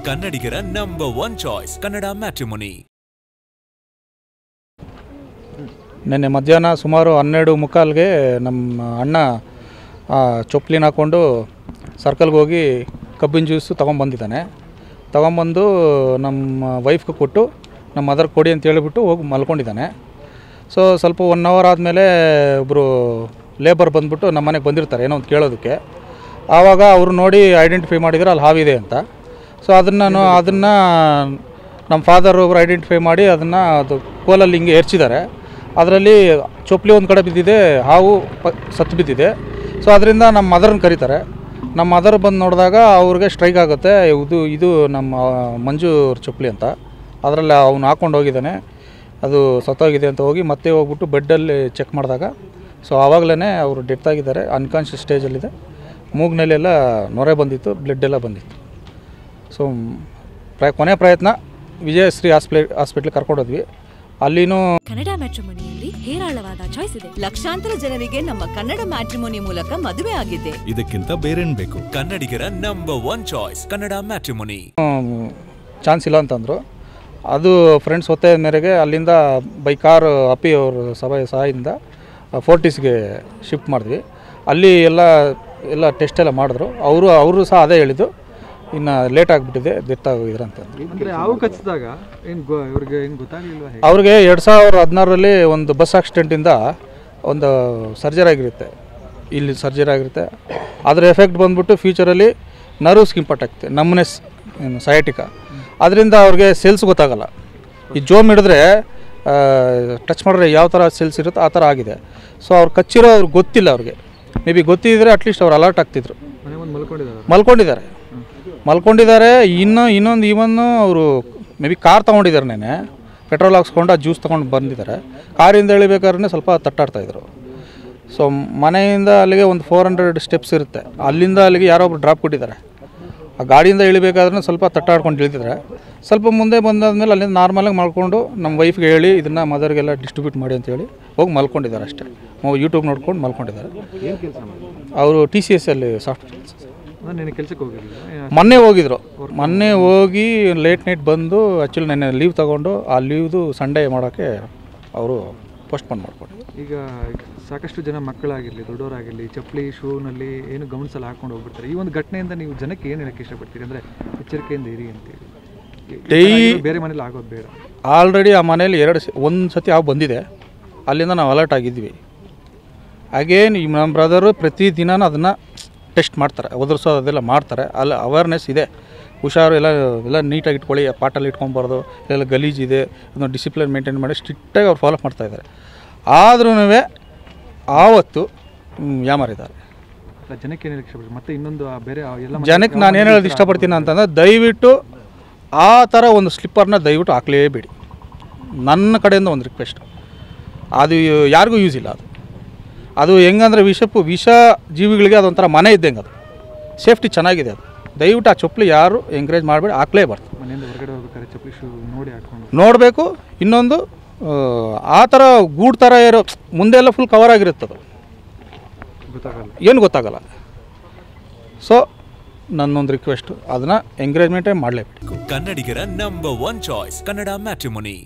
ಕನ್ನಡಿಗರ number 1 choice Kannada matrimony. ನಿನ್ನೆ ಮಧ್ಯಾಹ್ನ ಸುಮಾರು 12:45ಗೆ ನಮ್ಮ ಅಣ್ಣ ಚೊಪ್ಲಿನ ಹಾಕ್ಕೊಂಡು ಸರ್ಕಲ್ಗೆ ಹೋಗಿ ಕಬ್ಬಿನ ಜ್ಯೂಸು ತೊಗೊಂಬಂದಿದ್ದಾನೆ. ತೊಗೊಂಬಂದು ನಮ್ಮ ವೈಫ್ಗೆ ಕೊಟ್ಟು ನಮ್ಮ ಮದರ್ ಕೊಡಿ ಅಂತ ಹೇಳಿಬಿಟ್ಟು ಹೋಗಿ ಮಲ್ಕೊಂಡಿದ್ದಾನೆ. ಸೊ ಸ್ವಲ್ಪ 1 ಅವರ್ ಆದಮೇಲೆ ಒಬ್ಬರು ಲೇಬರ್ ಬಂದುಬಿಟ್ಟು ನಮ್ಮ ಮನೆಗೆ ಬಂದಿರ್ತಾರೆ ಏನೋ ಒಂದು ಕೇಳೋದಕ್ಕೆ. ಆವಾಗ ಅವರು ನೋಡಿ ಐಡೆಂಟಿಫೈ ಮಾಡಿದರೆ ಅಲ್ಲಿ ಹಾವಿದೆ ಅಂತ. ಸೊ ಅದನ್ನು ನಮ್ಮ ಫಾದರ್ ಒಬ್ಬರು ಐಡೆಂಟಿಫೈ ಮಾಡಿ ಅದನ್ನು ಅದು ಕೋಲಲ್ಲಿ ಹಿಂಗೆ ಎರಚಿದ್ದಾರೆ. ಅದರಲ್ಲಿ ಚೊಪ್ಲಿ ಒಂದು ಕಡೆ ಬಿದ್ದಿದೆ, ಹಾವು ಸತ್ತು ಬಿದ್ದಿದೆ. ಸೊ ಅದರಿಂದ ನಮ್ಮ ಮದರ್ನ ಕರೀತಾರೆ. ನಮ್ಮ ಮದರ್ ಬಂದು ನೋಡಿದಾಗ ಅವ್ರಿಗೆ ಸ್ಟ್ರೈಕ್ ಆಗುತ್ತೆ, ಇದು ನಮ್ಮ ಮಂಜು ಚೊಪ್ಲಿ ಅಂತ. ಅದರಲ್ಲಿ ಅವನು ಹಾಕ್ಕೊಂಡು ಹೋಗಿದ್ದಾನೆ, ಅದು ಸತ್ತೋಗಿದೆ ಅಂತ ಹೋಗಿ ಮತ್ತೆ ಹೋಗ್ಬಿಟ್ಟು ಬೆಡ್ಡಲ್ಲಿ ಚೆಕ್ ಮಾಡಿದಾಗ ಸೊ ಆವಾಗಲೇ ಅವರು ಡೆತ್ ಆಗಿದ್ದಾರೆ, ಅನ್ಕಾನ್ಷಿಯಸ್ ಸ್ಟೇಜಲ್ಲಿದೆ. ಮೂಗಿನಲ್ಲೆಲ್ಲ ನೊರೆ ಬಂದಿತ್ತು, ಬ್ಲಡ್ ಎಲ್ಲ ಬಂದಿತ್ತು. ಸೊ ಕೊನೆ ಪ್ರಯತ್ನ ವಿಜಯಶ್ರೀ ಹಾಸ್ಪಿಟ್ಲಿಗೆ ಕರ್ಕೊಂಡೋದ್ವಿ. ಅಲ್ಲಿನೂ ಕನ್ನಡ ಮ್ಯಾಟ್ರಿಮೋನಿಯಲ್ಲಿ ಹೇರಾಳವಾದ ಚಾಯ್ಸ್ ಇದೆ. ಲಕ್ಷಾಂತರ ಜನರಿಗೆ ನಮ್ಮ ಕನ್ನಡ ಮ್ಯಾಟ್ರಿಮೋನಿ ಮೂಲಕ ಮದುವೆ ಆಗಿದೆ. ಇದಕ್ಕಿಂತ ಬೇರೇನ್ ಬೇಕು? ಕನ್ನಡಿಗರ number 1 choice Kannada matrimony. Chance ಇಲ್ಲ ಅಂತಂದರು. ಅದು ಫ್ರೆಂಡ್ಸ್ ಒತ್ತಾಯದ ಮೇರೆಗೆ ಅಲ್ಲಿಂದ ಬೈ ಕಾರ್ ಅಪ್ಪಿ ಅವ್ರ ಸಹಾಯದಿಂದ ಫೋರ್ಟಿಸ್ಗೆ ಶಿಫ್ಟ್ ಮಾಡಿದ್ವಿ. ಅಲ್ಲಿ ಎಲ್ಲ ಟೆಸ್ಟ್ ಎಲ್ಲ ಮಾಡಿದ್ರು. ಅವರು ಸಹ ಅದೇ ಹೇಳಿದ್ದು, ಇನ್ನು ಲೇಟ್ ಆಗಿಬಿಟ್ಟಿದೆ, ಡೆತ್ ಆಗೋಗಿದ್ರು ಅಂತ. ಅವ್ರಿಗೆ 2016ರಲ್ಲಿ ಒಂದು ಬಸ್ ಆಕ್ಸಿಡೆಂಟಿಂದ ಒಂದು ಸರ್ಜರಿ ಆಗಿರುತ್ತೆ, ಇಲ್ಲಿ ಸರ್ಜರಿ ಆಗಿರುತ್ತೆ. ಅದರ ಎಫೆಕ್ಟ್ ಬಂದ್ಬಿಟ್ಟು ಫ್ಯೂಚರಲ್ಲಿ ನರ್ವ್ಸ್ಗೆ ಇಂಪಾರ್ಟ್ ಆಗ್ತದೆ, ನಮ್ನೆಸ್ ಸಯಾಟಿಕ. ಅದರಿಂದ ಅವ್ರಿಗೆ ಸೆಲ್ಸ್ ಗೊತ್ತಾಗಲ್ಲ. ಈ ಜೋಮ್ ಹಿಡಿದ್ರೆ ಟಚ್ ಮಾಡಿದ್ರೆ ಯಾವ ಥರ ಸೆಲ್ಸ್ ಇರುತ್ತೋ ಆ ಥರ ಆಗಿದೆ. ಸೊ ಅವ್ರು ಕಚ್ಚಿರೋ ಅವ್ರಿಗೆ ಗೊತ್ತಿಲ್ಲ. ಅವ್ರಿಗೆ ಮೇ ಬಿ ಗೊತ್ತಿದ್ದರೆ ಅಟ್ಲೀಸ್ಟ್ ಅವ್ರು ಅಲರ್ಟ್ ಆಗ್ತಿದ್ರು. ಮಲ್ಕೊಂಡಿದ್ದಾರೆ. ಇನ್ನೊಂದು ಅವರು ಮೇ ಬಿ ಕಾರ್ ತೊಗೊಂಡಿದ್ದಾರೆ, ನೆನೆ ಪೆಟ್ರೋಲ್ ಹಾಕ್ಸ್ಕೊಂಡು ಆ ಜ್ಯೂಸ್ ತೊಗೊಂಡು ಬಂದಿದ್ದಾರೆ. ಕಾರಿಂದ ಇಳಿಬೇಕಾದ್ರೆ ಸ್ವಲ್ಪ ತಟ್ಟಾಡ್ತಾಯಿದ್ರು. ಸೊ ಮನೆಯಿಂದ ಅಲ್ಲಿಗೆ ಒಂದು 400 ಸ್ಟೆಪ್ಸ್ ಇರುತ್ತೆ, ಅಲ್ಲಿಂದ ಅಲ್ಲಿಗೆ ಯಾರೋ ಒಬ್ರು ಡ್ರಾಪ್ ಕೊಟ್ಟಿದ್ದಾರೆ. ಆ ಗಾಡಿಯಿಂದ ಇಳಿಬೇಕಾದ್ರೆ ಸ್ವಲ್ಪ ತಟ್ಟಾಡ್ಕೊಂಡು ಇಳಿತಿದ್ದಾರೆ. ಸ್ವಲ್ಪ ಮುಂದೆ ಬಂದಾದ್ಮೇಲೆ ಅಲ್ಲಿಂದ ನಾರ್ಮಲಾಗಿ ಮಾಡ್ಕೊಂಡು ನಮ್ಮ ವೈಫ್ಗೆ ಹೇಳಿ ಇದನ್ನು ಮದರ್ಗೆಲ್ಲ ಡಿಸ್ಟ್ರಿಬ್ಯೂಟ್ ಮಾಡಿ ಅಂತೇಳಿ ಹೋಗಿ ಮಲ್ಕೊಂಡಿದ್ದಾರೆ ಅಷ್ಟೇ. ಯೂಟ್ಯೂಬ್ ನೋಡ್ಕೊಂಡು ಮಲ್ಕೊಂಡಿದ್ದಾರೆ. ಅವರು TCS ಅಲ್ಲಿ ಸಾಫ್ಟ್ವೇರ್ ಮೊನ್ನೆ ಹೋಗಿ ಲೇಟ್ ನೈಟ್ ಬಂದು ಆ್ಯಕ್ಚುಲಿ ನೆನ್ನೆ ಲೀವ್ ತೊಗೊಂಡು ಆ ಲೀವ್ದು ಸಂಡೇ ಮಾಡೋಕ್ಕೆ ಅವರು ಪೋಸ್ಟ್ಪೋನ್ ಮಾಡ್ಕೊಂಡು. ಈಗ ಸಾಕಷ್ಟು ಜನ ಮಕ್ಕಳಾಗಿರಲಿ ದೊಡ್ಡವರಾಗಿರಲಿ ಚಪ್ಪಲಿ ಶೂನಲ್ಲಿ ಏನು ಗಮನಿಸಲು ಹಾಕ್ಕೊಂಡು ಹೋಗ್ಬಿಡ್ತಾರೆ. ಈ ಒಂದು ಘಟನೆಯಿಂದ ನೀವು ಜನಕ್ಕೆ ಏನು ಹೇಳಕ್ಕೆ ಇಷ್ಟಪಡ್ತೀರಿ? ಅಂದರೆ ಎಚ್ಚರಿಕೆಯಿಂದ ಇರಿ ಅಂತೇಳಿ. ಬೇರೆ ಮನೇಲಿ ಆಗೋದು ಬೇಡ. ಆಲ್ರೆಡಿ ಆ ಮನೇಲಿ ಒಂದು ಸತಿ ಹಾವು ಬಂದಿದೆ, ಅಲ್ಲಿಂದ ನಾವು ಅಲರ್ಟ್ ಆಗಿದ್ವಿ. ಅಗೇನ್ ನಮ್ಮ ಬ್ರದರು ಪ್ರತಿದಿನ ಅದನ್ನು ಟೆಸ್ಟ್ ಮಾಡ್ತಾರೆ, ಒದರ್ಸೋದು ಅದೆಲ್ಲ ಮಾಡ್ತಾರೆ. ಅಲ್ಲಿ ಅವೇರ್ನೆಸ್ ಇದೆ, ಹುಷಾರು ಎಲ್ಲ ನೀಟಾಗಿ ಇಟ್ಕೊಳ್ಳಿ, ಪಾಟಲ್ಲಿ ಇಟ್ಕೊಬಾರ್ದು, ಎಲ್ಲ ಗಲೀಜಿದೆ, ಅದನ್ನು ಡಿಸಿಪ್ಲಿನ್ ಮೇಂಟೈನ್ ಮಾಡಿ ಸ್ಟ್ರಿಕ್ಟಾಗಿ ಅವ್ರು ಫಾಲೋ ಮಾಡ್ತಾಯಿದ್ದಾರೆ. ಆದ್ರೂ ಆವತ್ತು ಯಾಮಾರಿದ್ದಾರೆ. ಜನಕ್ಕೆ ಏನು ಇಷ್ಟಪಡ್ತೀನಿ ಮತ್ತೆ ಇನ್ನೊಂದು ಬೇರೆ ಜನಕ್ಕೆ ನಾನು ಏನು ಹೇಳೋದು ಇಷ್ಟಪಡ್ತೀನಿ ಅಂತಂದರೆ, ದಯವಿಟ್ಟು ಆ ಥರ ಒಂದು ಸ್ಲಿಪ್ಪರ್ನ ದಯವಿಟ್ಟು ಹಾಕಲೇಬೇಡಿ. ನನ್ನ ಕಡೆಯಿಂದ ಒಂದು ರಿಕ್ವೆಸ್ಟ್. ಅದು ಯಾರಿಗೂ ಯೂಸ್ ಇಲ್ಲ. ಅದು ಹೆಂಗಂದರೆ ವಿಷ ಜೀವಿಗಳಿಗೆ ಅದೊಂಥರ ಮನೆ ಇದ್ದಂಗೆ. ಅದು ಸೇಫ್ಟಿ ಚೆನ್ನಾಗಿದೆ. ಅದು ದಯವಿಟ್ಟು ಆ ಚಪ್ಪಲಿ ಯಾರು ಎಂಕರೇಜ್ ಮಾಡಬೇಡಿ, ಹಾಕಲೇಬಾರ್ದು. ಮನೆಯಿಂದ ಹೊರಗಡೆ ಹೋಗ್ಬೇಕಾದ್ರೆ ಚಪ್ಪಲಿ ಶೂ ನೋಡಿ ಹಾಕ್ಕೊಂಡು ನೋಡಬೇಕು. ಇನ್ನೊಂದು ಆ ಥರ ಗೂಡು ಥರ ಇರೋ ಮುಂದೆ ಎಲ್ಲ ಫುಲ್ ಕವರ್ ಆಗಿರುತ್ತದು, ಏನು ಗೊತ್ತಾಗಲ್ಲ. ಸೊ ನನ್ನೊಂದು ರಿಕ್ವೆಸ್ಟು, ಅದನ್ನು ಎಂಕರೇಜ್ಮೆಂಟೇ ಮಾಡಲೇಬೇಕು. ಕನ್ನಡಿಗರ ನಂಬರ್ 1 ಚಾಯ್ಸ್ ಕನ್ನಡ ಮ್ಯಾಟ್ರಿಮೋನಿ.